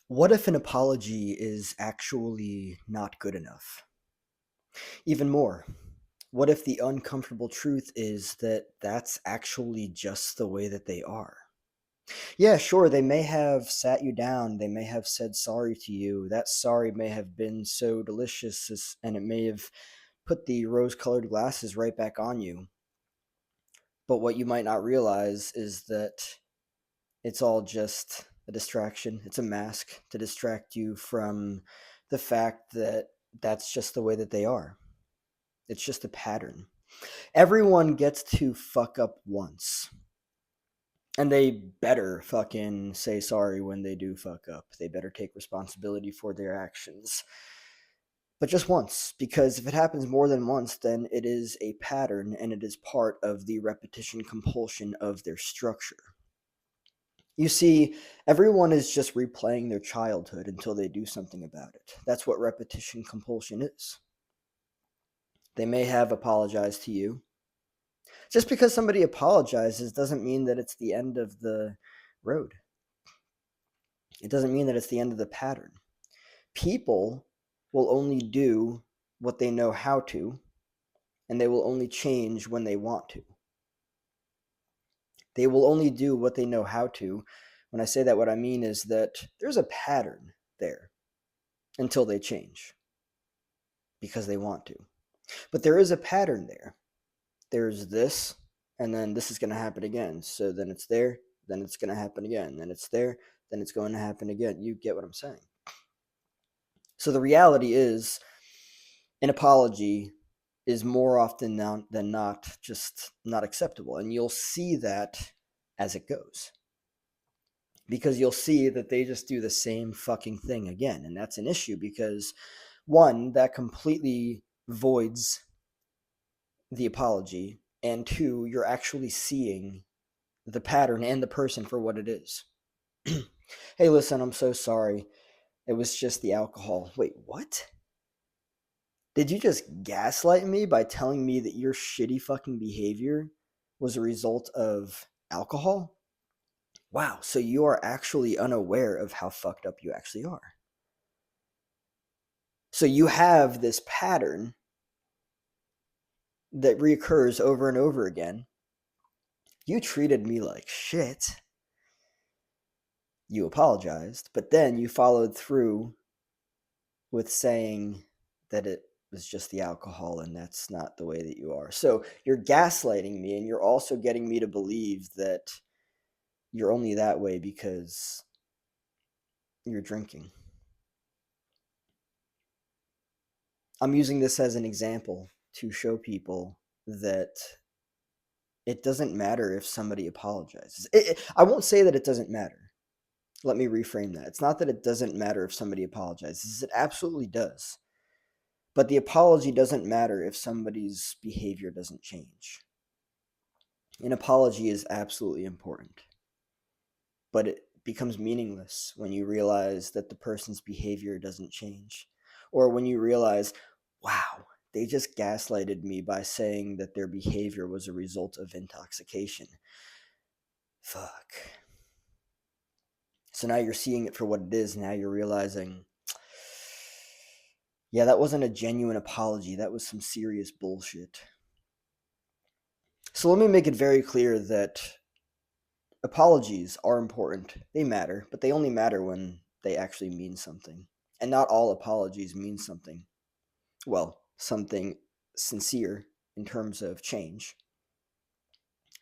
What if an apology is actually not good enough? Even more, what if the uncomfortable truth is that that's actually just the way that they are? Yeah, sure, they may have sat you down, they may have said sorry to you. That sorry may have been so delicious and it may have put the rose colored glasses right back on you. But what you might not realize is that it's all just a distraction. It's a mask to distract you from the fact that that's just the way that they are. It's just a pattern. Everyone gets to fuck up once. And they better fucking say sorry when they do fuck up. They better take responsibility for their actions. But just once, because if it happens more than once, then it is a pattern and it is part of the repetition compulsion of their structure. You see, everyone is just replaying their childhood until they do something about it. That's what repetition compulsion is. They may have apologized to you. Just because somebody apologizes doesn't mean that it's the end of the road. It doesn't mean that it's the end of the pattern. People will only do what they know how to, and they will only change when they want to. They will only do what they know how to. When I say that, what I mean is that there's a pattern there until they change because they want to. But there is a pattern there. There's this, and then this is going to happen again. So then it's there, then it's going to happen again. Then it's there, then it's going to happen again. You get what I'm saying. So the reality is, an apology is more often than not just not acceptable. And you'll see that as it goes. Because you'll see that they just do the same fucking thing again. And that's an issue because, one, that completely voids the apology. And two, you're actually seeing the pattern and the person for what it is. Hey, listen, I'm so sorry. It was just the alcohol. Wait, what? Did you just gaslight me by telling me that your shitty fucking behavior was a result of alcohol? Wow, so you are actually unaware of how fucked up you actually are. So you have this pattern that reoccurs over and over again. You treated me like shit. You apologized, but then you followed through with saying that it was just the alcohol and that's not the way that you are. So you're gaslighting me and you're also getting me to believe that you're only that way because you're drinking. I'm using this as an example to show people that it doesn't matter if somebody apologizes. I won't say that it doesn't matter. Let me reframe that. It's not that it doesn't matter if somebody apologizes. It absolutely does. But the apology doesn't matter if somebody's behavior doesn't change. An apology is absolutely important. But it becomes meaningless when you realize that the person's behavior doesn't change. Or when you realize, wow, they just gaslighted me by saying that their behavior was a result of intoxication. Fuck. So now you're seeing it for what it is. Now you're realizing, yeah, that wasn't a genuine apology. That was some serious bullshit. So let me make it very clear that apologies are important. They matter, but they only matter when they actually mean something. And not all apologies mean something. Well, something sincere in terms of change.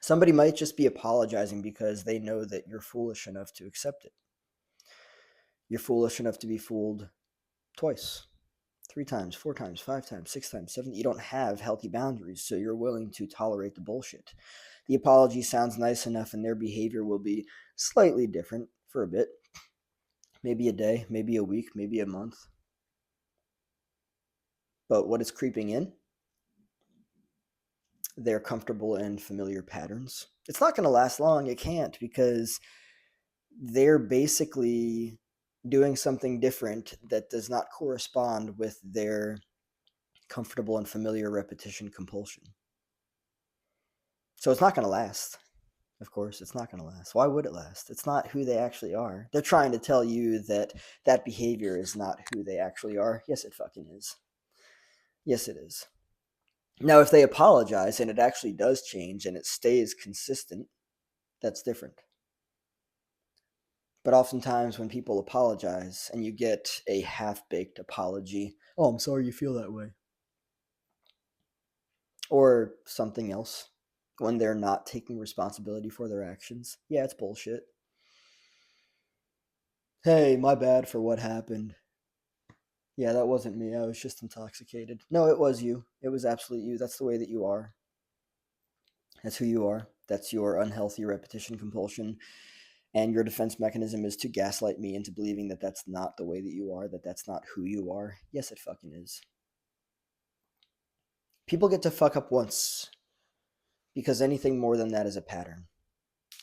Somebody might just be apologizing because they know that you're foolish enough to accept it. You're foolish enough to be fooled twice, 3 times, 4 times, 5 times, 6 times, 7. You don't have healthy boundaries, so you're willing to tolerate the bullshit. The apology sounds nice enough, and their behavior will be slightly different for a bit. Maybe a day, maybe a week, maybe a month. But what is creeping in? They're comfortable in familiar patterns. It's not going to last long. It can't because they're basically doing something different that does not correspond with their comfortable and familiar repetition compulsion. So it's not going to last. Of course, it's not going to last. Why would it last? It's not who they actually are. They're trying to tell you that that behavior is not who they actually are. Yes, it fucking is. Yes, it is. Now, if they apologize and it actually does change and it stays consistent, that's different. But oftentimes, when people apologize and you get a half baked apology, oh, I'm sorry you feel that way, or something else, when they're not taking responsibility for their actions, yeah, it's bullshit. Hey, my bad for what happened. Yeah, that wasn't me. I was just intoxicated. No, it was you. It was absolutely you. That's the way that you are. That's who you are. That's your unhealthy repetition compulsion. And your defense mechanism is to gaslight me into believing that that's not the way that you are, that that's not who you are. Yes, it fucking is. People get to fuck up once because anything more than that is a pattern.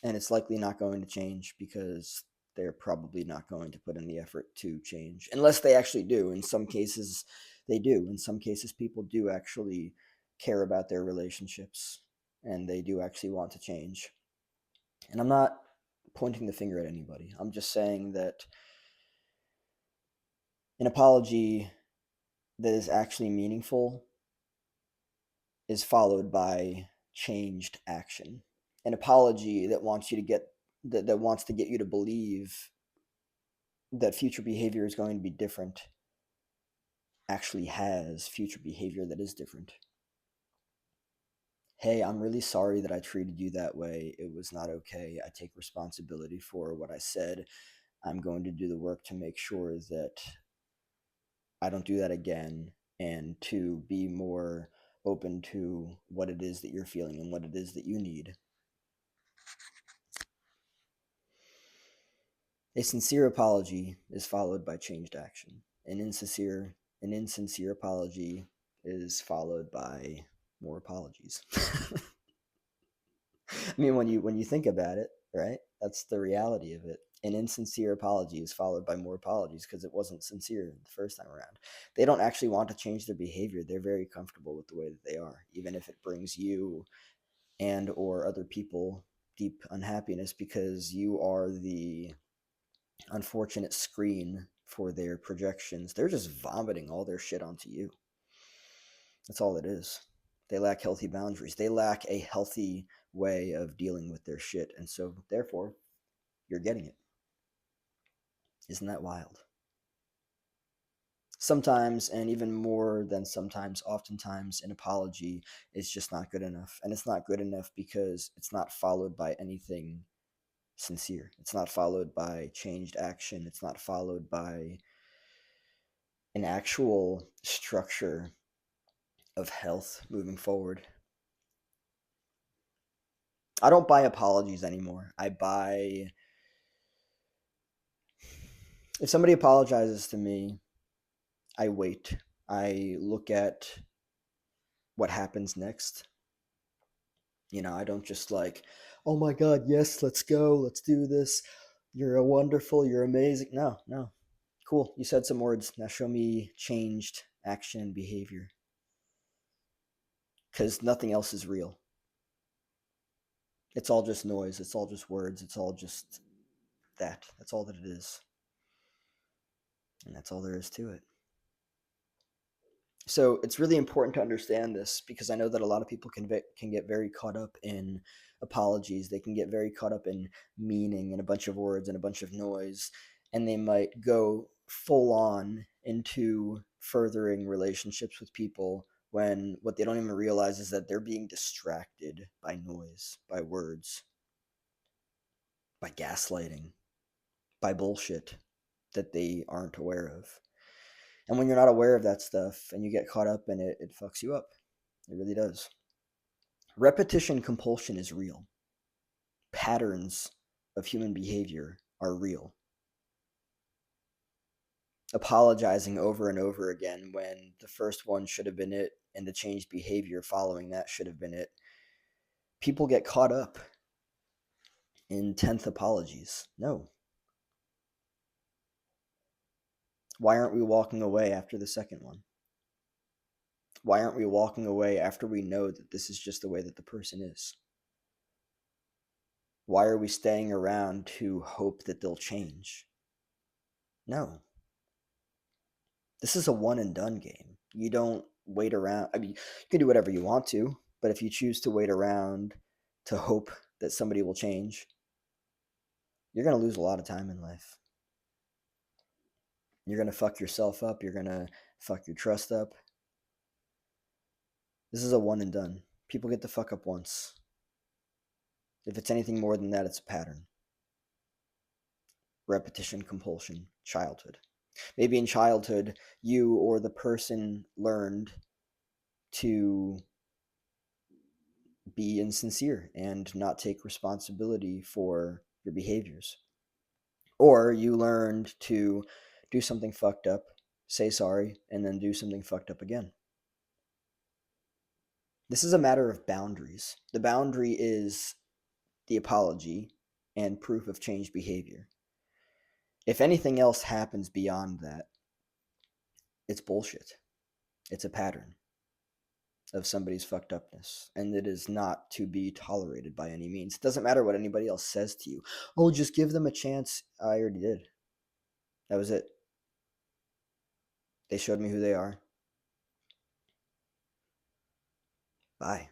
And it's likely not going to change because they're probably not going to put in the effort to change. Unless they actually do. In some cases, they do. In some cases, people do actually care about their relationships and they do actually want to change. And I'm not pointing the finger at anybody. I'm just saying that an apology that is actually meaningful is followed by changed action. An apology that wants you to get that wants to get you to believe that future behavior is going to be different actually has future behavior that is different. Hey, I'm really sorry that I treated you that way. It was not okay. I take responsibility for what I said. I'm going to do the work to make sure that I don't do that again and to be more open to what it is that you're feeling and what it is that you need. A sincere apology is followed by changed action. An insincere apology is followed by more apologies. I mean, when you think about it, right? That's the reality of it. An insincere apology is followed by more apologies because it wasn't sincere the first time around. They don't actually want to change their behavior. They're very comfortable with the way that they are, even if it brings you and or other people deep unhappiness because you are the unfortunate screen for their projections. They're just vomiting all their shit onto you. That's all it is. They lack healthy boundaries. They lack a healthy way of dealing with their shit. And so, therefore, you're getting it. Isn't that wild? Sometimes, and even more than sometimes, oftentimes, an apology is just not good enough. And it's not good enough because it's not followed by anything sincere. It's not followed by changed action. It's not followed by an actual structure of health moving forward. I don't buy apologies anymore. I buy if somebody apologizes to me, I wait. I look at what happens next. I don't just like, oh my God, yes, let's go, let's do this. You're a wonderful, you're amazing. No, no. Cool. You said some words. Now show me changed action and behavior. Because nothing else is real. It's all just noise. It's all just words. It's all just that. That's all that it is. And that's all there is to it. So it's really important to understand this because I know that a lot of people can get very caught up in apologies. They can get very caught up in meaning and a bunch of words and a bunch of noise, and they might go full on into furthering relationships with people when what they don't even realize is that they're being distracted by noise, by words, by gaslighting, by bullshit that they aren't aware of. And when you're not aware of that stuff and you get caught up in it, it fucks you up. It really does. Repetition compulsion is real. Patterns of human behavior are real. Apologizing over and over again when the first one should have been it and the changed behavior following that should have been it. People get caught up in 10th apologies. No. Why aren't we walking away after the second one? Why aren't we walking away after we know that this is just the way that the person is? Why are we staying around to hope that they'll change? No. This is a one and done game. You don't wait around. I mean, you can do whatever you want to, but if you choose to wait around to hope that somebody will change, you're going to lose a lot of time in life. You're going to fuck yourself up. You're going to fuck your trust up. This is a one and done. People get to fuck up once. If it's anything more than that, it's a pattern. Repetition, compulsion, childhood. Maybe in childhood, you or the person learned to be insincere and not take responsibility for your behaviors. Or you learned to do something fucked up, say sorry, and then do something fucked up again. This is a matter of boundaries. The boundary is the apology and proof of changed behavior. If anything else happens beyond that, it's bullshit. It's a pattern of somebody's fucked upness, and it is not to be tolerated by any means. It doesn't matter what anybody else says to you. Oh, just give them a chance. I already did. That was it. They showed me who they are. Bye.